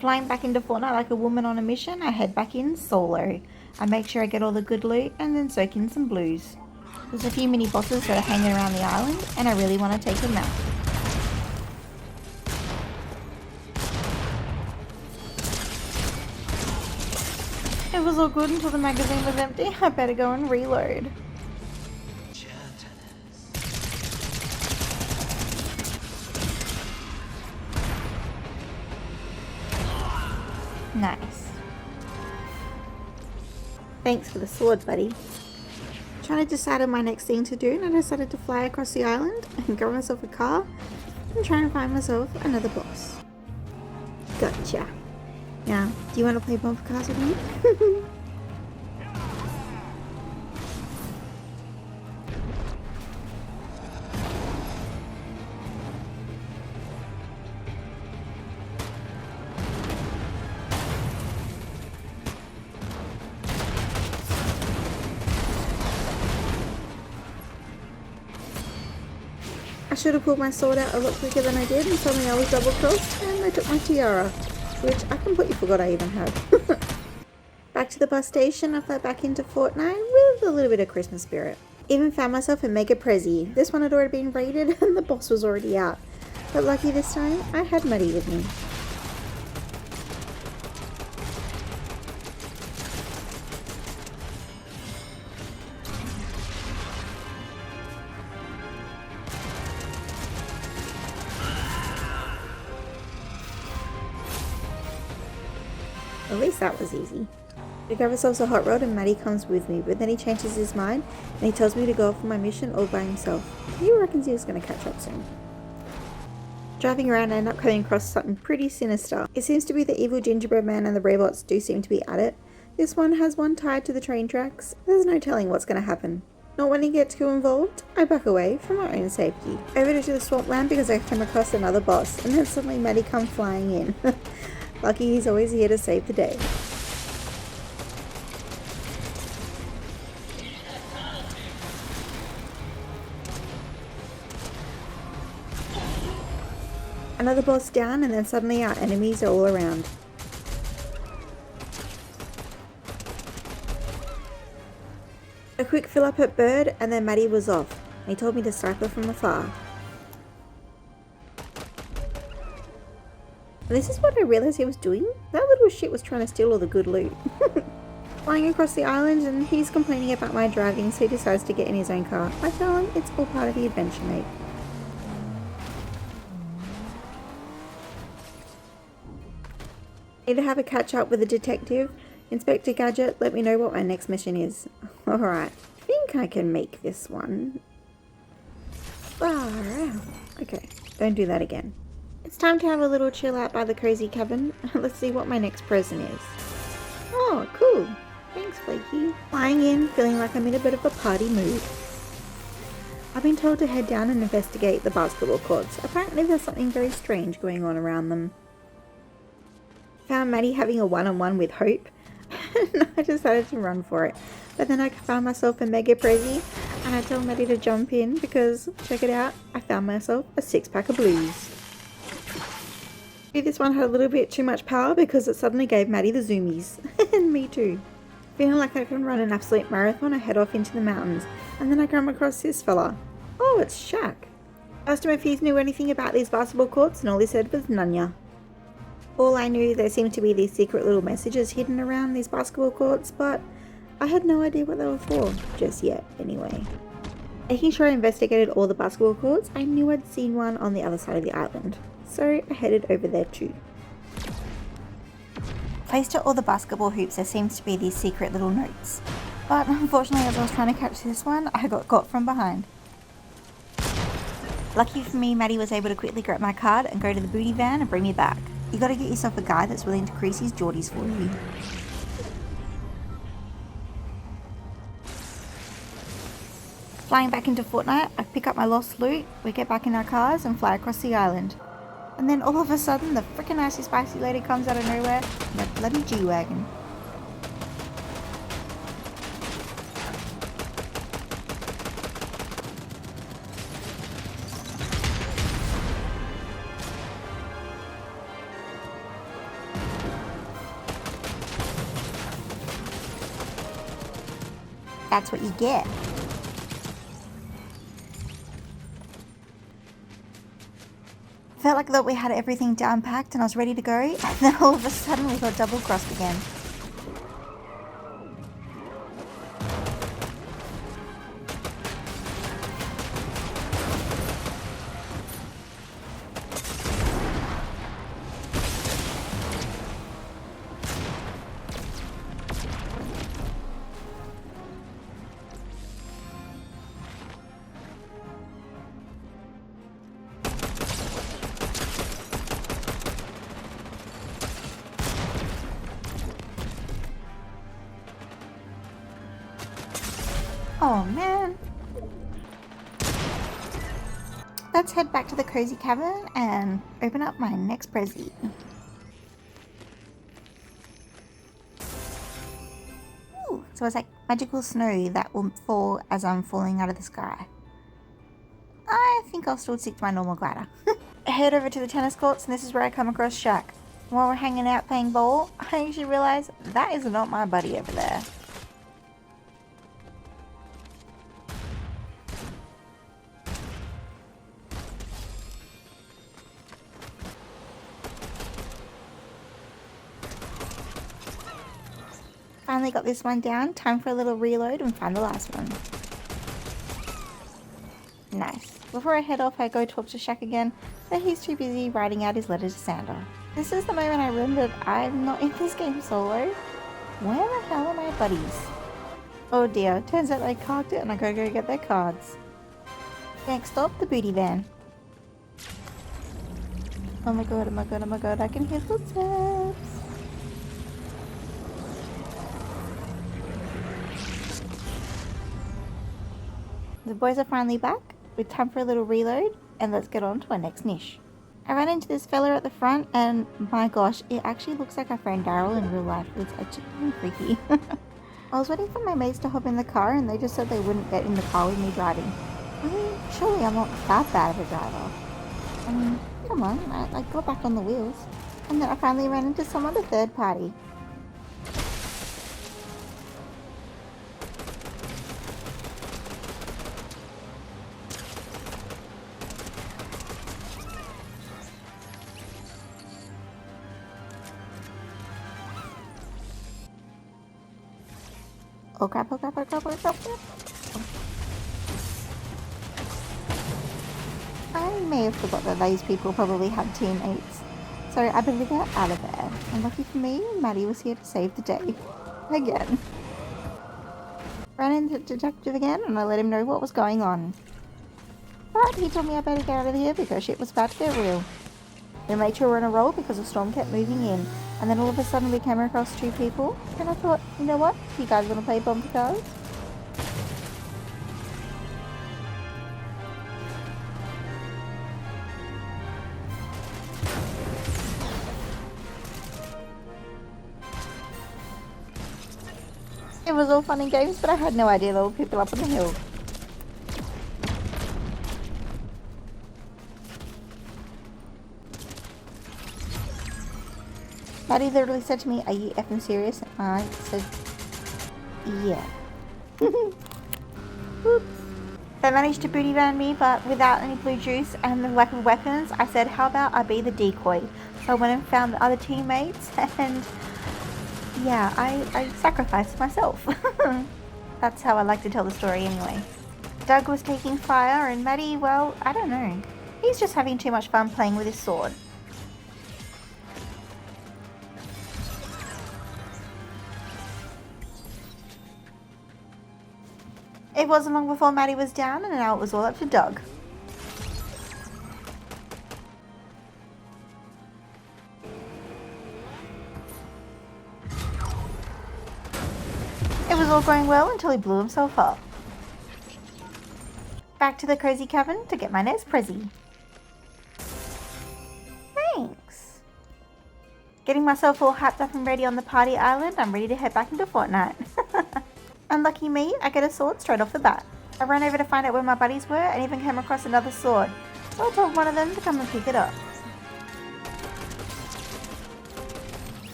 Flying back into Fortnite like a woman on a mission, I head back in solo. I make sure I get all the good loot and then soak in some blues. There's a few mini bosses that are hanging around the island and I really want to take them out. It was all good until the magazine was empty. I better go and reload. Nice. Thanks for the sword, buddy. Trying to decide on my next thing to do, and I decided to fly across the island and grab myself a car and try and find myself another boss. Gotcha. Now, do you want to play bumper cars with me? I should have pulled my sword out a lot quicker than I did, and suddenly I was double crossed and I took my tiara, which I completely forgot I even had. Back to the bus station, I flew back into Fortnite with a little bit of Christmas spirit. Even found myself a mega prezi. This one had already been raided and the boss was already out. But lucky this time, I had Muddy with me. At least that was easy. We grab ourselves a hot rod and Maddie comes with me, but then he changes his mind and he tells me to go off on my mission all by himself. He reckons he was going to catch up soon. Driving around, I end up coming across something pretty sinister. It seems to be the evil gingerbread man, and the robots do seem to be at it. This one has one tied to the train tracks. There's no telling what's going to happen. Not wanting to get too involved, I back away for my own safety. Over to the swampland because I came across another boss, and then suddenly Maddie comes flying in. Lucky he's always here to save the day. Another boss down, and then suddenly our enemies are all around. A quick fill up at Bird, and then Maddie was off. He told me to snipe her from afar. And this is what I realised he was doing. That little shit was trying to steal all the good loot. Flying across the island, and he's complaining about my driving, so he decides to get in his own car. I tell him it's all part of the adventure, mate. Need to have a catch up with the detective. Inspector Gadget, let me know what my next mission is. Alright, I think I can make this one. Okay, don't do that again. It's time to have a little chill out by the cozy cabin. Let's see what my next present is. Oh, cool. Thanks, Flaky. Flying in, feeling like I'm in a bit of a party mood. I've been told to head down and investigate the basketball courts. Apparently there's something very strange going on around them. Found Maddie having a one-on-one with Hope, and I decided to run for it. But then I found myself a mega prezi, and I told Maddie to jump in because, check it out, I found myself a 6-pack of blues. This one had a little bit too much power because it suddenly gave Maddie the zoomies, and me too. Feeling like I can run an absolute marathon, I head off into the mountains, and then I come across this fella. Oh, it's Shaq. Asked him if he knew anything about these basketball courts, and all he said was nanya. All I knew, there seemed to be these secret little messages hidden around these basketball courts, but I had no idea what they were for, just yet, anyway. Making sure I investigated all the basketball courts, I knew I'd seen one on the other side of the island, so I headed over there too. Placed to all the basketball hoops, there seems to be these secret little notes, but unfortunately as I was trying to catch this one, I got caught from behind. Lucky for me, Maddie was able to quickly grab my card and go to the booty van and bring me back. You gotta get yourself a guy that's willing to crease his Geordies for you. Flying back into Fortnite, I pick up my lost loot, we get back in our cars and fly across the island. And then all of a sudden, the frickin' icy spicy lady comes out of nowhere in a bloody G-Wagon. That's what you get. Felt like that we had everything down packed and I was ready to go, and then all of a sudden we got double crossed again. Oh man. Let's head back to the cozy cabin and open up my next present. Ooh, so it's like magical snow that will fall as I'm falling out of the sky. I think I'll still stick to my normal glider. Head over to the tennis courts and this is where I come across Shaq. While we're hanging out playing ball, I actually realise that is not my buddy over there. Finally got this one down. Time for a little reload and find the last one. Nice. Before I head off, I go talk to Shaq again, but he's too busy writing out his letter to Santa. This is the moment I remembered I'm not in this game solo. Where the hell are my buddies? Oh dear, turns out they carked it and I gotta go get their cards. Next stop, the booty van. Oh my god, oh my god, oh my god, I can hear footsteps. The boys are finally back, with time for a little reload, and let's get on to our next niche. I ran into this fella at the front, and my gosh, it actually looks like our friend Daryl in real life. It's actually freaky. I was waiting for my mates to hop in the car, and they just said they wouldn't get in the car with me driving. I mean, surely I'm not that bad of a driver. I mean, come on, I got back on the wheels. And then I finally ran into some other third party. Oh crap, oh crap, oh crap, oh crap, oh crap. I may have forgot that these people probably had teammates, so I better get out of there. And lucky for me, Maddie was here to save the day. Again. Ran into the detective again and I let him know what was going on. But he told me I better get out of here because shit was about to get real. We made sure we were on a roll because the storm kept moving in. And then all of a sudden we came across two people, and I thought, you know what? You guys want to play bumper cars? It was all fun and games, but I had no idea there were people up on the hill. Maddie literally said to me, "Are you effing serious?" And I said, "Yeah." Oops. They managed to booty van me, but without any blue juice and the lack of weapons, I said, how about I be the decoy? So I went and found the other teammates, and yeah, I sacrificed myself. That's how I like to tell the story anyway. Doug was taking fire, and Maddie, well, I don't know. He's just having too much fun playing with his sword. It wasn't long before Maddie was down, and now it was all up to Doug. It was all going well until he blew himself up. Back to the cozy cabin to get my next prezi. Thanks. Getting myself all hyped up and ready on the party island, I'm ready to head back into Fortnite. Unlucky me, I get a sword straight off the bat. I ran over to find out where my buddies were and even came across another sword, so I told one of them to come and pick it up.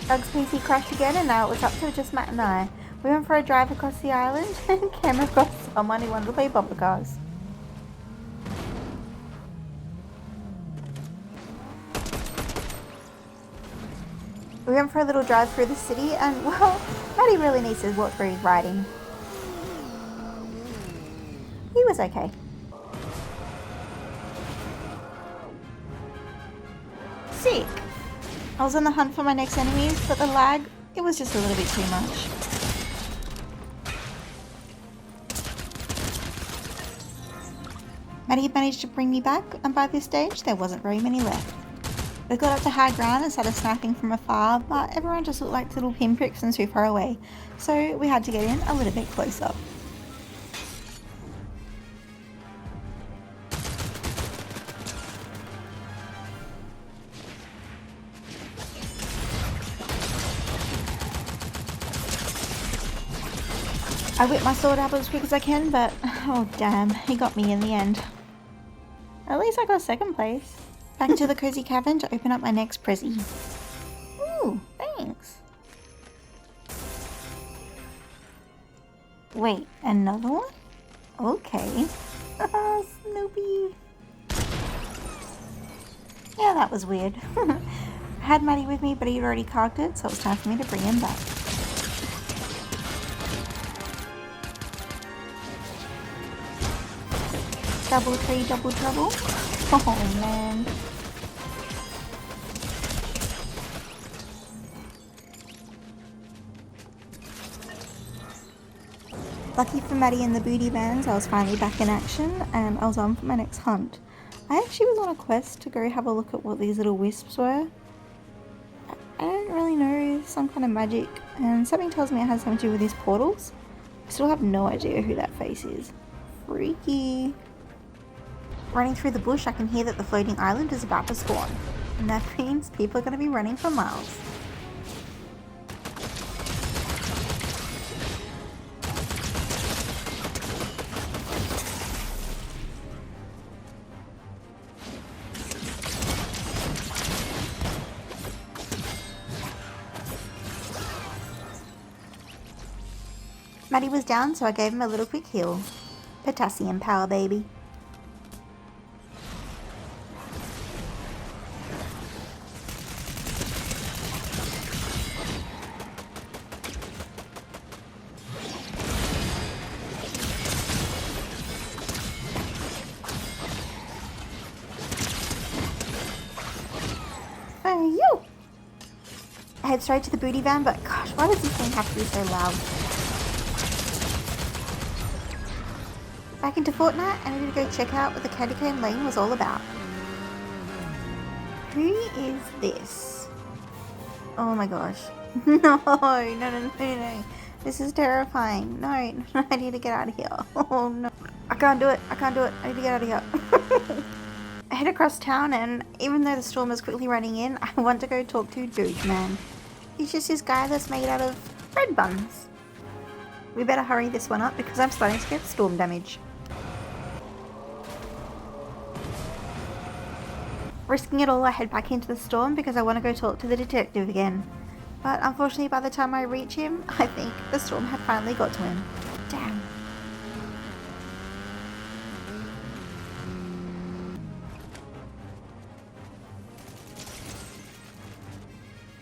Doug's PC crashed again and now it was up to just Matt and I. We went for a drive across the island and came across someone who wanted to play bumper cars. We went for a little drive through the city and, well, Maddie really needs to walk through his riding. He was okay. Sick! I was on the hunt for my next enemies, but the lag, it was just a little bit too much. Maddie managed to bring me back, and by this stage, there wasn't very many left. We got up to high ground and started sniping from afar, but everyone just looked like little pinpricks and too far away, so we had to get in a little bit closer. I whip my sword up as quick as I can, but oh damn, he got me in the end. At least I got second place. Back to the cozy cabin to open up my next prezzy. Ooh, thanks. Wait, another one? Okay. Snoopy. Yeah, that was weird. I had Maddie with me, but he'd already cocked it, so it was time for me to bring him back. Double tree, double trouble. Oh man. Lucky for Maddie and the booty bands, I was finally back in action and I was on for my next hunt. I actually was on a quest to go have a look at what these little wisps were. I don't really know, some kind of magic, and something tells me it has something to do with these portals. I still have no idea who that face is. Freaky. Running through the bush, I can hear that the floating island is about to spawn, and that means people are going to be running for miles. Maddie was down, so I gave him a little quick heal. Potassium power, baby. You! I head straight to the booty van, but gosh, why does this thing have to be so loud? Back into Fortnite, I needed to go check out what the candy cane lane was all about. Who is this? Oh my gosh. No. This is terrifying. No, I need to get out of here. Oh no. I can't do it. I need to get out of here. I head across town, and even though the storm is quickly running in, I want to go talk to Doge Man. He's just this guy that's made out of bread buns. We better hurry this one up because I'm starting to get storm damage. Risking it all, I head back into the storm because I want to go talk to the detective again. But unfortunately, by the time I reach him, I think the storm had finally got to him. Damn.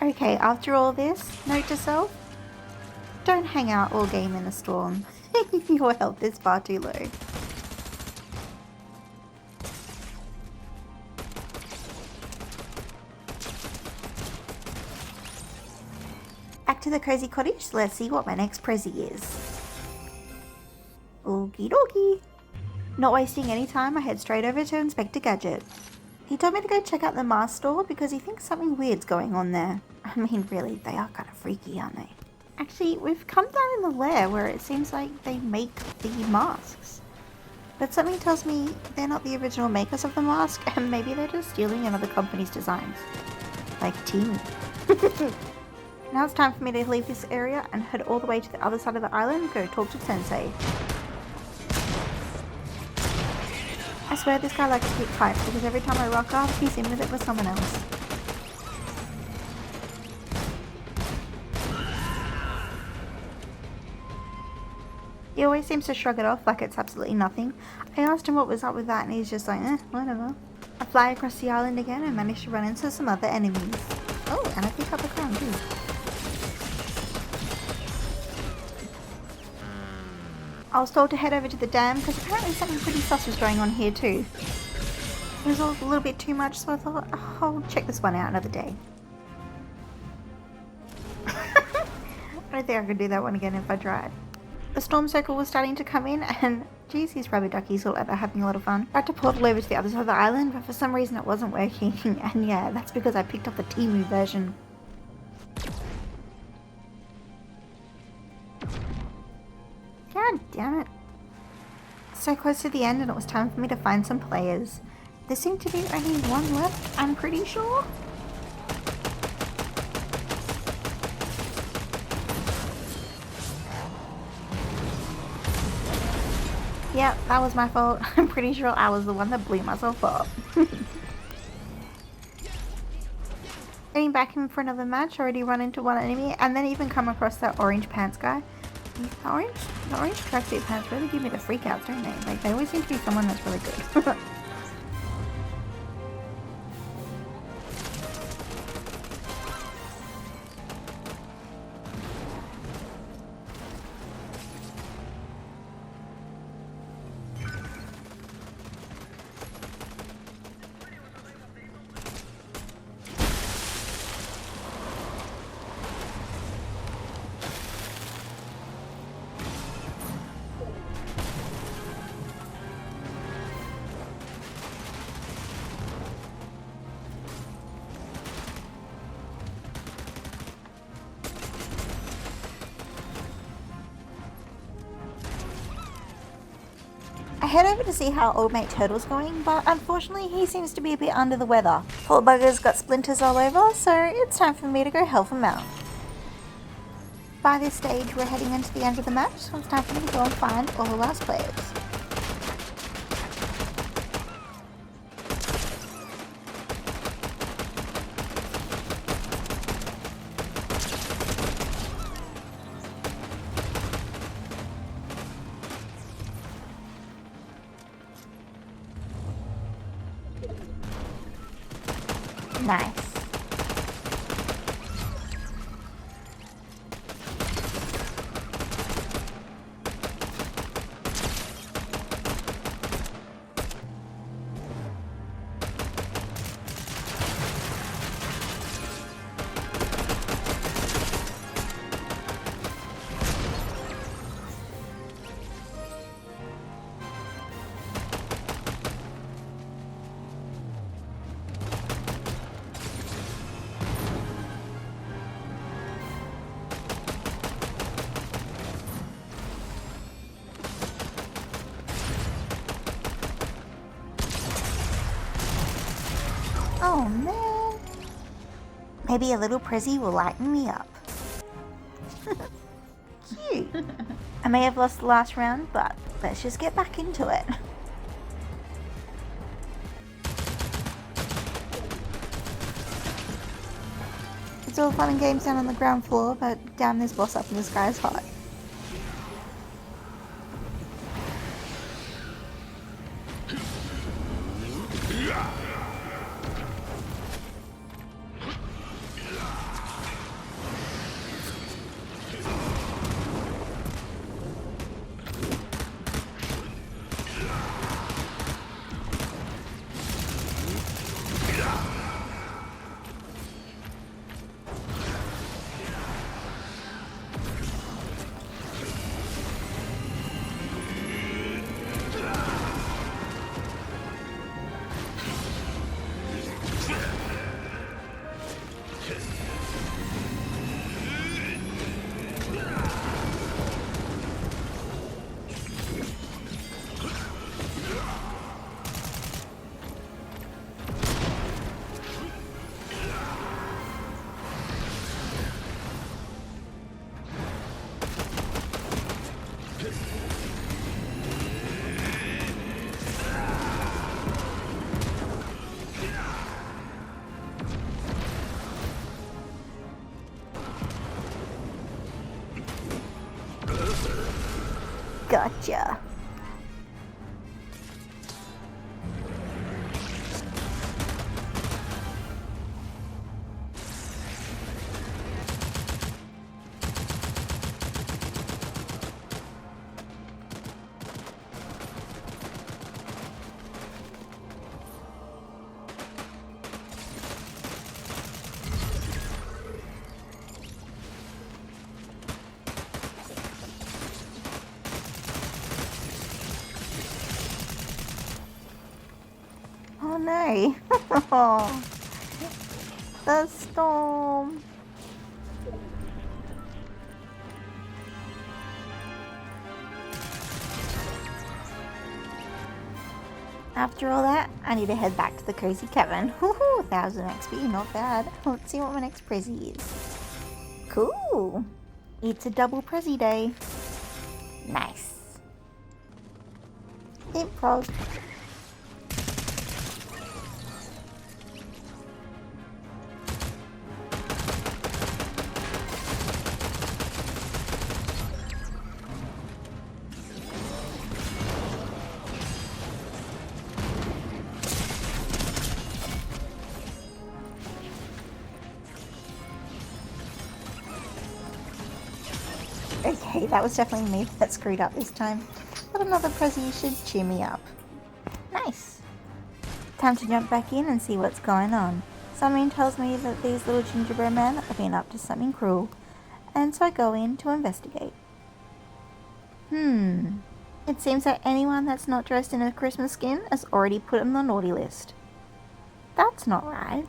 Okay, after all this, note to self, don't hang out all game in a storm. Your health is far too low. Back to the cozy cottage, let's see what my next prezzy is. Okie dokie. Not wasting any time, I head straight over to Inspector Gadget. He told me to go check out the mask store because he thinks something weird's going on there. I mean, really, they are kind of freaky, aren't they? Actually, we've come down in the lair where it seems like they make the masks. But something tells me they're not the original makers of the mask, and maybe they're just stealing another company's designs. Like Team. Now it's time for me to leave this area and head all the way to the other side of the island and go talk to Sensei. I swear this guy likes to keep hype because every time I rock up, he's in with it with someone else. He always seems to shrug it off like it's absolutely nothing. I asked him what was up with that and he's just like, whatever. I fly across the island again and manage to run into some other enemies. Oh, and I pick up a crown too. I was told to head over to the dam because apparently something pretty sus was going on here too. It was all a little bit too much, so I thought, oh, I'll check this one out another day. I don't think I could do that one again if I tried. The storm circle was starting to come in and geez, these rubber duckies all over having a lot of fun. I had to portal over to the other side of the island, but for some reason it wasn't working. And yeah, that's because I picked up the Temu version. God damn it. So close to the end and it was time for me to find some players. There seemed to be only one left, I'm pretty sure. Yep, that was my fault. I'm pretty sure I was the one that blew myself up. Getting back in for another match, already run into one enemy, and then even come across that orange pants guy. The orange tracksuit pants really give me the freakouts, don't they? Like, they always seem to be someone that's really good. I head over to see how old mate Turtle's going, but unfortunately he seems to be a bit under the weather. Poor bugger's got splinters all over, so it's time for me to go help him out. By this stage we're heading into the end of the match, so it's time for me to go and find all the last players. Nice. Oh man. Maybe a little Prezzy will lighten me up. Cute. I may have lost the last round, but let's just get back into it. It's all fun and games down on the ground floor, but damn, this boss up in the sky is hot. Gotcha. Oh no. The storm. After all that, I need to head back to the cozy cabin. Woohoo, 1000 XP, not bad. Let's see what my next Prezi is. Cool. It's a double Prezi day. Nice. Improv. Okay, that was definitely me that screwed up this time. But another Prezi should cheer me up. Nice. Time to jump back in and see what's going on. Something tells me that these little gingerbread men have been up to something cruel, and so I go in to investigate. It seems that anyone that's not dressed in a Christmas skin is already put on the naughty list. That's not right.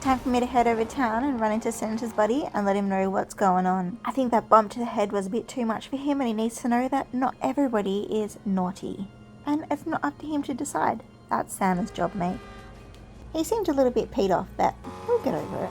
Time for me to head over town and run into Senator's buddy and let him know what's going on. I think that bump to the head was a bit too much for him, and he needs to know that not everybody is naughty. And it's not up to him to decide. That's Santa's job, mate. He seemed a little bit peed off, but we'll get over it.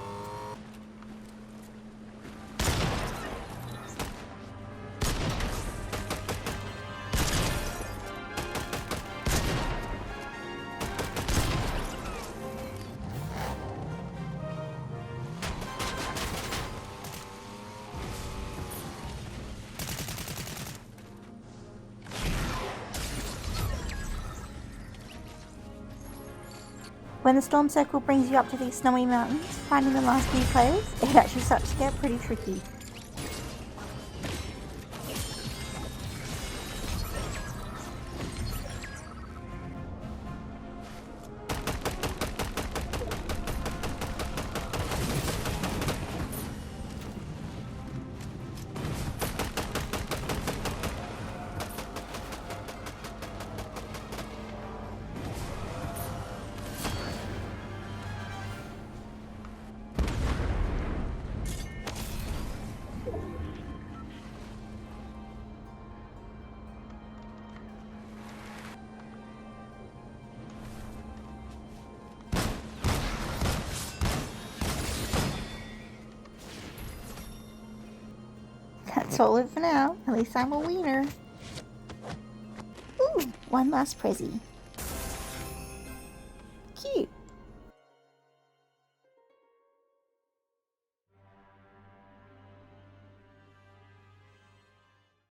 When the storm circle brings you up to these snowy mountains, finding the last few players, it actually starts to get pretty tricky. That's all it for now. At least I'm a wiener. Ooh, one last Prezi.